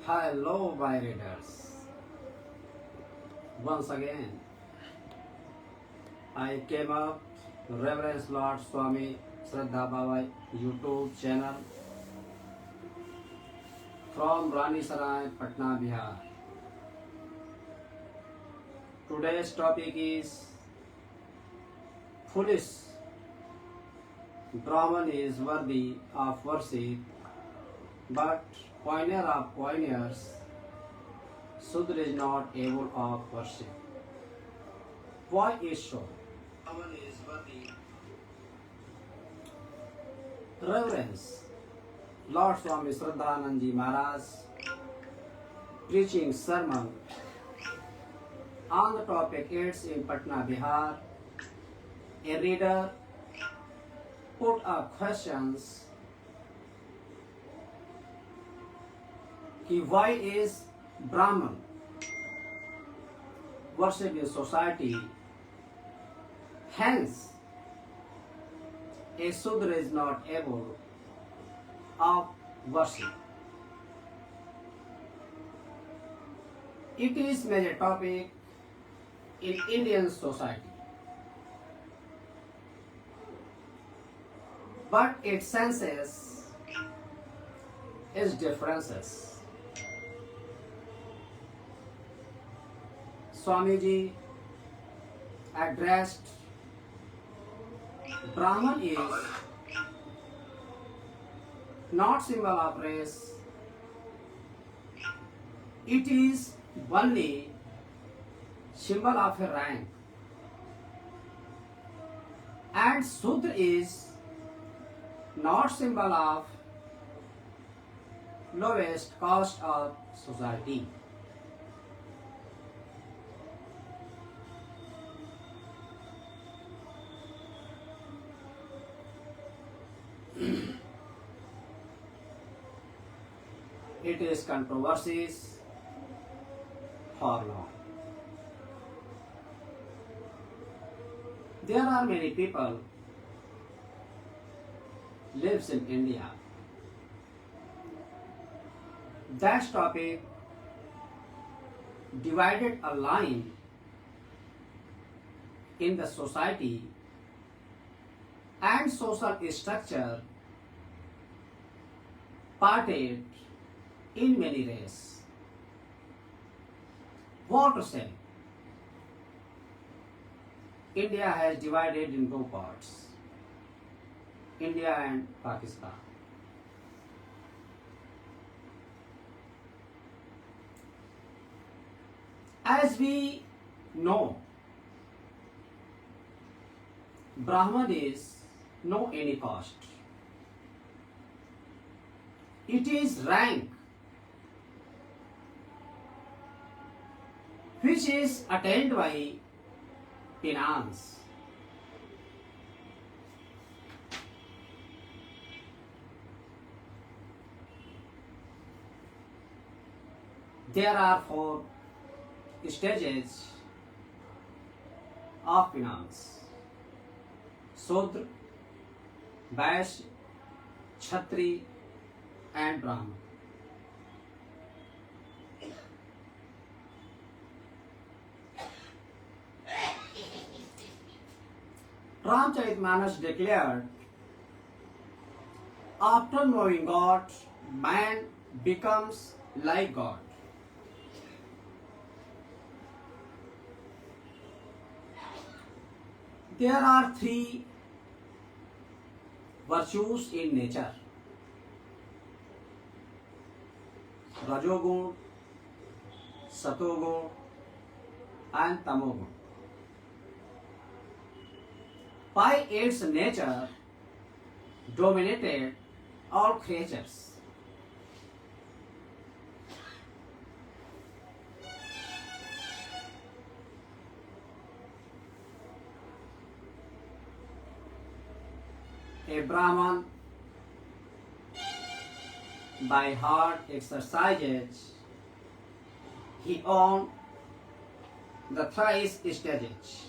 Hello, my readers. Once again, I came up Reverend Lord Swami Shraddha Baba YouTube channel from Rani Sarai, Patna, Bihar. Today's topic is foolish. Brahman is worthy of worship, but pioneer of pioneers, Sudra is not able of worship. Why is so? Brahman is worthy. Reverence. Lord Swami Shraddhananji Maharaj preaching sermon on the topic AIDS in Patna, Bihar. A reader put up questions कि why is Brahman worship in society, hence a Sudra is not able of worship. It is major topic in Indian society, but its senses is differences. Swamiji addressed Brahman is not symbol of race, it is only symbol of a rank, and Sudra is not symbol of lowest caste of society. It is controversies for long. There are many people lives in India. That topic divided a line in the society and social structure parted in many ways. What to say? India has divided in two parts, India and Pakistan. As we know, Brahman is no any caste. It is rank which is attained by finance. There are four stages of finance: Sudra, Vaishya, Kshatri, and Brahman. Ramcharitmanas declared, after knowing God, man becomes like God. There are three virtues in nature: Rajogun, Satogun, and Tamogun. By its nature, dominated all creatures. A Brahman by hard exercises, he owned the thrice stages.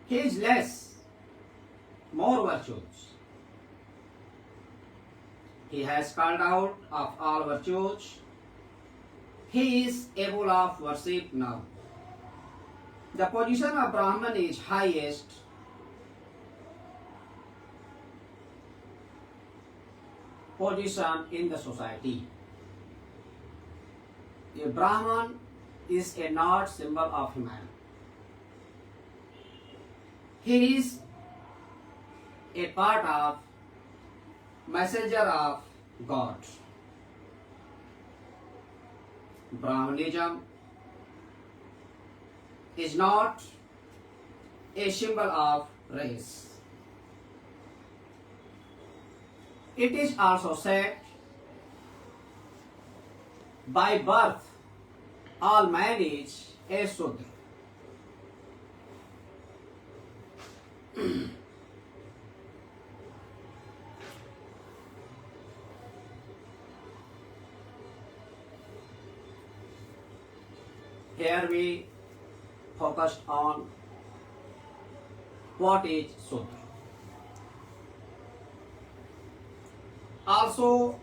He is less, more virtues. He has called out of all virtues. He is able of worship now. The position of Brahman is highest. Position in the society. A Brahman is a not symbol of humanity. He is a part of messenger of God. Brahmanism is not a symbol of race. It is also said, by birth, all man is a Sudra. Here we focused on what is Sudra. Also,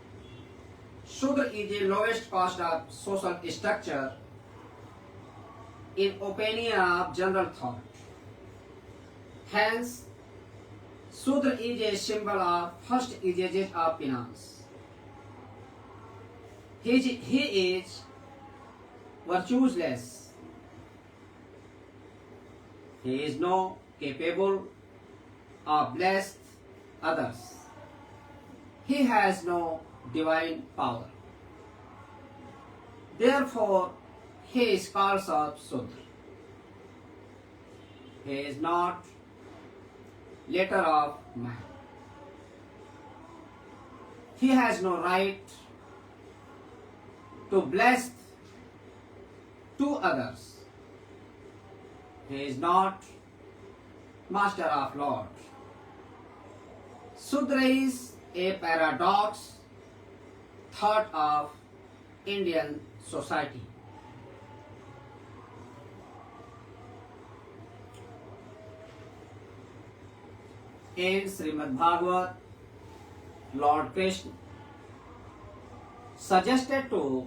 Shudra is the lowest caste of social structure in opinion of general thought. Hence, Shudra is a symbol of first stages of finance. He is virtueless. He is not capable of blessed others. He has no divine power. Therefore, he is called Shudra. He is not letter of man. He has no right to bless to others. He is not master of Lord. Shudra is a paradox thought of Indian society. In Srimad Bhagavat, Lord Krishna suggested to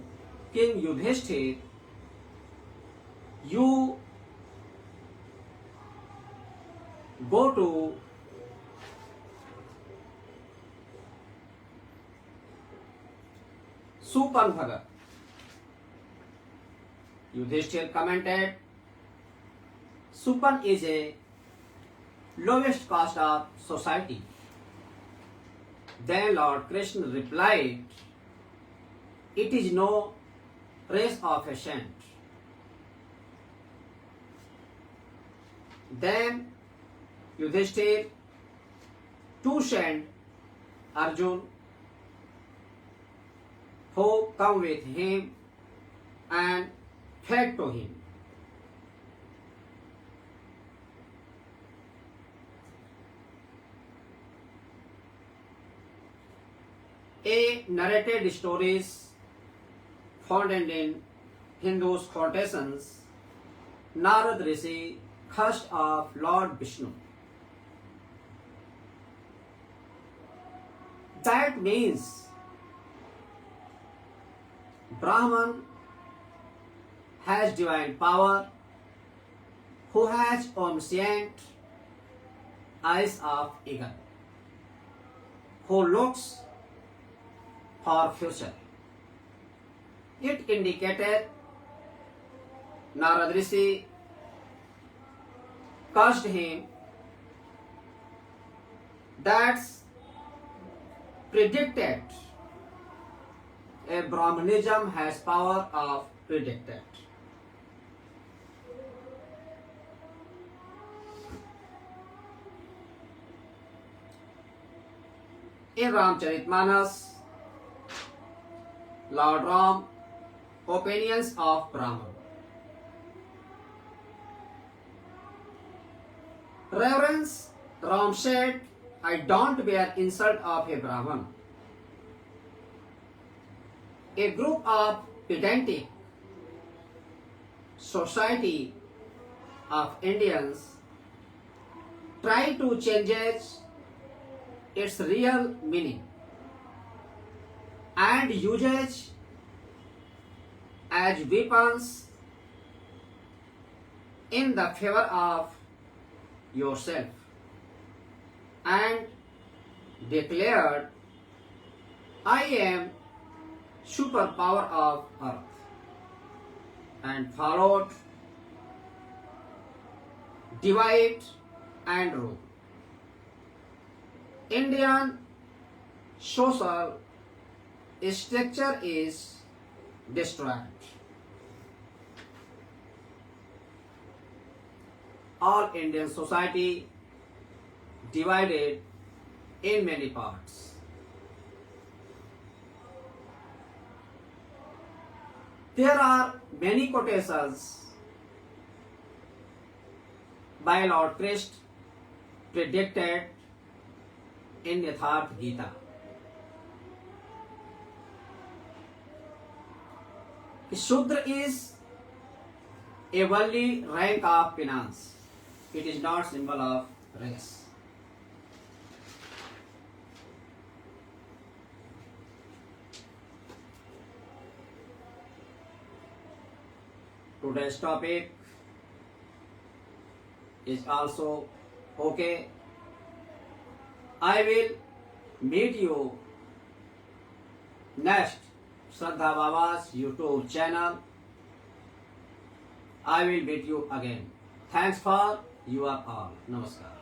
King Yudhishthir, you go to Supanbhaga. Yudhishthir commented, Supan is a lowest caste of society. Then Lord Krishna replied, it is no race of a saint. Then Yudhishthir to send Arjun, who come with him and fed to him. A narrated stories found in Hindus' quotations, Narad Rishi cursed of Lord Vishnu. That means Brahman has divine power, who has omniscient eyes of eagle, who looks for future. It indicated Narad Rishi cursed him. That's predicted. A Brahmanism has power of predicted. In Ramcharitmanas, Lord Ram opinions of Brahman. Reverence Ram said, I don't bear insult of a Brahman. A group of pedantic society of Indians try to change its real meaning. and usage as weapons in the favor of yourself, and declared, I am superpower of earth, and followed, divide and rule. Indian social structure is destroyed. All Indian society divided in many parts. There are many quotations by Lord Krishna predicted in Yatharth Gita. Shudra is a worldly rank of finance. It is not symbol of race. Today's topic is also okay. I will meet you next Shraddha Baba's YouTube channel. I will meet you again. Thanks for your all. Namaskar.